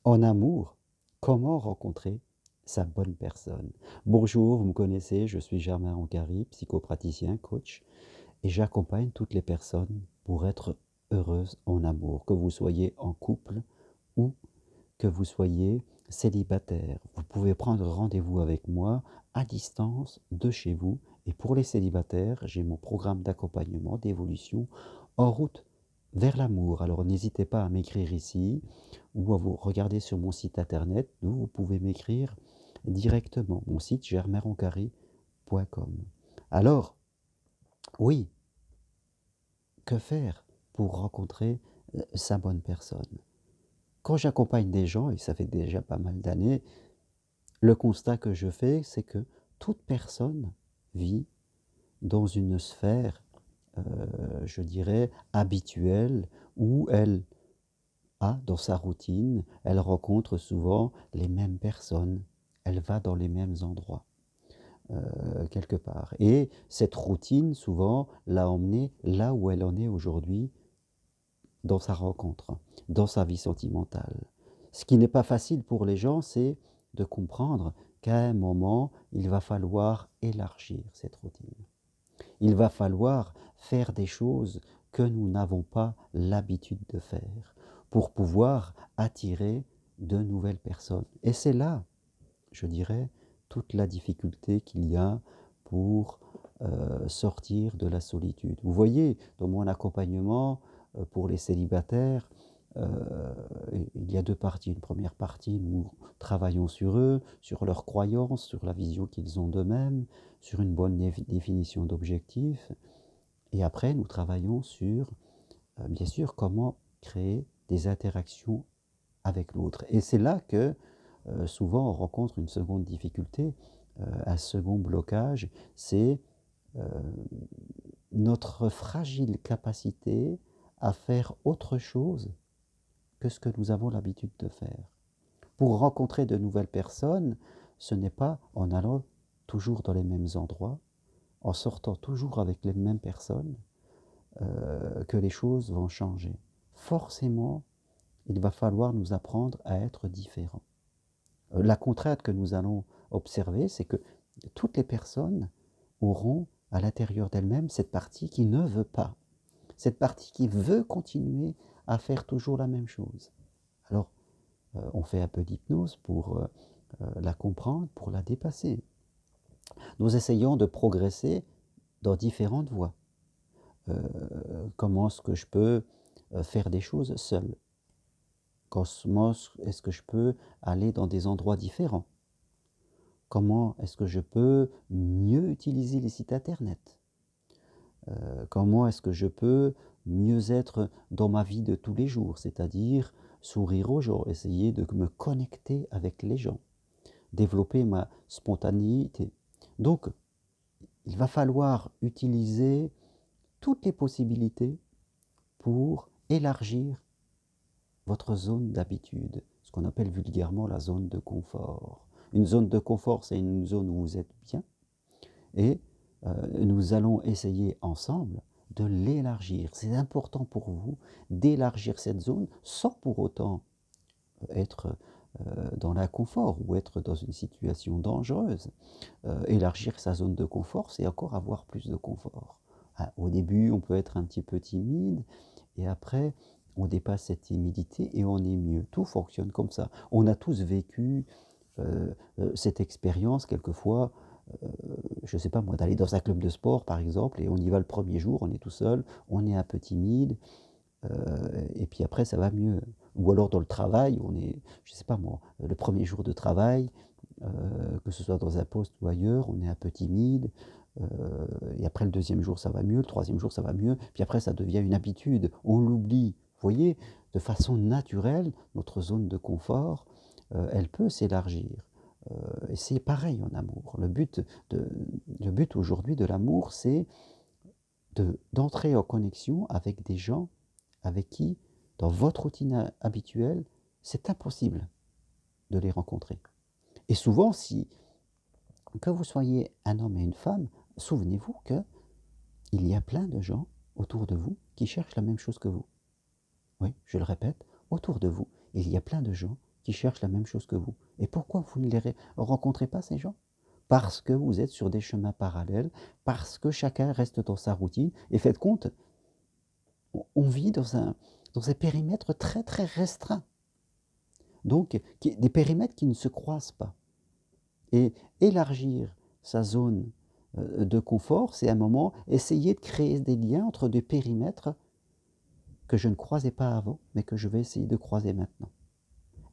En amour, comment rencontrer sa bonne personne? Bonjour, vous me connaissez, je suis Germain Roncary, psychopraticien, coach, et j'accompagne toutes les personnes pour être heureuses en amour, que vous soyez en couple ou que vous soyez célibataire. Vous pouvez prendre rendez-vous avec moi à distance de chez vous. Et pour les célibataires, j'ai mon programme d'accompagnement, d'évolution en route vers l'amour. Alors n'hésitez pas à m'écrire ici ou à vous regarder sur mon site internet où vous pouvez m'écrire directement. Mon site germainroncary.com. Alors, oui, que faire pour rencontrer sa bonne personne? Quand j'accompagne des gens, et ça fait déjà pas mal d'années, le constat que je fais, c'est que toute personne vit dans une sphère, je dirais, habituelle, où elle a dans sa routine, elle rencontre souvent les mêmes personnes, elle va dans les mêmes endroits, quelque part. Et cette routine, souvent, l'a emmenée là où elle en est aujourd'hui, dans sa rencontre, dans sa vie sentimentale. Ce qui n'est pas facile pour les gens, c'est de comprendre qu'à un moment, il va falloir élargir cette routine. Il va falloir faire des choses que nous n'avons pas l'habitude de faire pour pouvoir attirer de nouvelles personnes. Et c'est là, je dirais, toute la difficulté qu'il y a pour sortir de la solitude. Vous voyez, dans mon accompagnement pour les célibataires, euh, il y a deux parties. Une première partie, nous travaillons sur eux, sur leurs croyances, sur la vision qu'ils ont d'eux-mêmes, sur une bonne définition d'objectifs. Et après, nous travaillons sur, bien sûr, comment créer des interactions avec l'autre. Et c'est là que souvent on rencontre une seconde difficulté, un second blocage, c'est euh, notre fragile capacité à faire autre chose que ce que nous avons l'habitude de faire. Pour rencontrer de nouvelles personnes, ce n'est pas en allant toujours dans les mêmes endroits, en sortant toujours avec les mêmes personnes, que les choses vont changer. Forcément, il va falloir nous apprendre à être différents. La contrainte que nous allons observer, c'est que toutes les personnes auront à l'intérieur d'elles-mêmes cette partie qui ne veut pas, cette partie qui veut continuer à faire toujours la même chose. Alors, on fait un peu d'hypnose pour la comprendre, pour la dépasser. Nous essayons de progresser dans différentes voies. Comment est-ce que je peux faire des choses seul? Comment est-ce que je peux aller dans des endroits différents? Comment est-ce que je peux mieux utiliser les sites internet? Comment est-ce que je peux mieux être dans ma vie de tous les jours? C'est-à-dire sourire aux gens, essayer de me connecter avec les gens, développer ma spontanéité. Donc, il va falloir utiliser toutes les possibilités pour élargir votre zone d'habitude, ce qu'on appelle vulgairement la zone de confort. Une zone de confort, c'est une zone où vous êtes bien, et nous allons essayer ensemble de l'élargir. C'est important pour vous d'élargir cette zone sans pour autant être dans l'inconfort ou être dans une situation dangereuse. Élargir sa zone de confort, c'est encore avoir plus de confort. Ah, au début, on peut être un petit peu timide, et après, on dépasse cette timidité et on est mieux. Tout fonctionne comme ça. On a tous vécu cette expérience, quelquefois, je ne sais pas moi, d'aller dans un club de sport, par exemple, et on y va le premier jour, on est tout seul, on est un peu timide, et puis après, ça va mieux. Ou alors dans le travail, on est, je ne sais pas moi, le premier jour de travail, que ce soit dans un poste ou ailleurs, on est un peu timide, et après le deuxième jour, ça va mieux, le troisième jour, ça va mieux, puis après, ça devient une habitude, on l'oublie. Vous voyez, de façon naturelle, notre zone de confort, elle peut s'élargir. Et c'est pareil en amour. Le but aujourd'hui de l'amour, c'est d'entrer en connexion avec des gens avec qui, dans votre routine habituelle, c'est impossible de les rencontrer. Et souvent, si que vous soyez un homme et une femme, souvenez-vous que il y a plein de gens autour de vous qui cherchent la même chose que vous. Oui, je le répète, autour de vous, il y a plein de gens qui cherchent la même chose que vous. Et pourquoi vous ne les rencontrez pas, ces gens? Parce que vous êtes sur des chemins parallèles, parce que chacun reste dans sa routine. Et faites compte, on vit dans un périmètre très très restreint. Donc, des périmètres qui ne se croisent pas. Et élargir sa zone de confort, c'est à un moment essayer de créer des liens entre des périmètres que je ne croisais pas avant, mais que je vais essayer de croiser maintenant.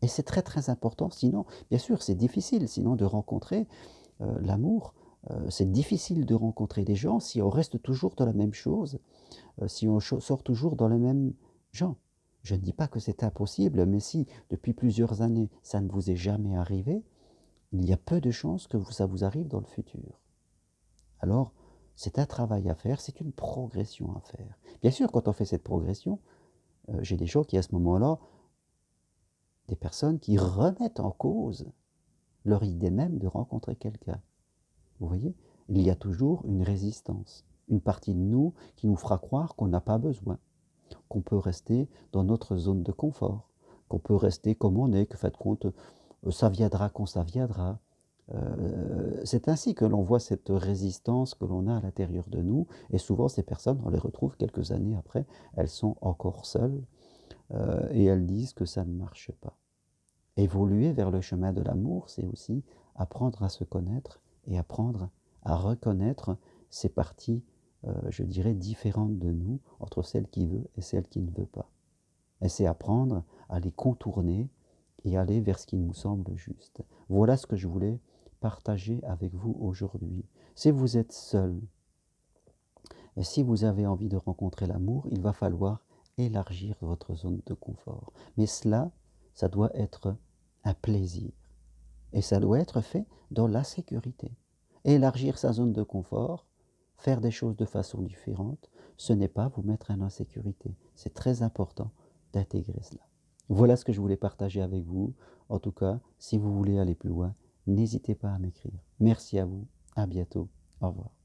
Et c'est très très important, sinon, bien sûr, c'est difficile, sinon de rencontrer l'amour, c'est difficile de rencontrer des gens si on reste toujours dans la même chose, si on sort toujours dans les mêmes gens. Je ne dis pas que c'est impossible, mais si depuis plusieurs années ça ne vous est jamais arrivé, il y a peu de chances que ça vous arrive dans le futur. Alors, c'est un travail à faire, c'est une progression à faire. Bien sûr, quand on fait cette progression, j'ai des gens qui à ce moment-là, des personnes qui remettent en cause leur idée même de rencontrer quelqu'un. Vous voyez? Il y a toujours une résistance, une partie de nous qui nous fera croire qu'on n'a pas besoin, qu'on peut rester dans notre zone de confort, qu'on peut rester comme on est, que faites compte, ça viendra quand ça viendra. C'est ainsi que l'on voit cette résistance que l'on a à l'intérieur de nous, et souvent ces personnes, on les retrouve quelques années après, elles sont encore seules, et elles disent que ça ne marche pas. Évoluer vers le chemin de l'amour, c'est aussi apprendre à se connaître et apprendre à reconnaître ces parties, je dirais, différentes de nous, entre celle qui veut et celle qui ne veut pas. Et c'est apprendre à les contourner et aller vers ce qui nous semble juste. Voilà ce que je voulais partager avec vous aujourd'hui. Si vous êtes seul et si vous avez envie de rencontrer l'amour, il va falloir élargir votre zone de confort. Mais cela, ça doit être un plaisir. Et ça doit être fait dans la sécurité. Élargir sa zone de confort, faire des choses de façon différente, ce n'est pas vous mettre en insécurité. C'est très important d'intégrer cela. Voilà ce que je voulais partager avec vous. En tout cas, si vous voulez aller plus loin, n'hésitez pas à m'écrire. Merci à vous. À bientôt. Au revoir.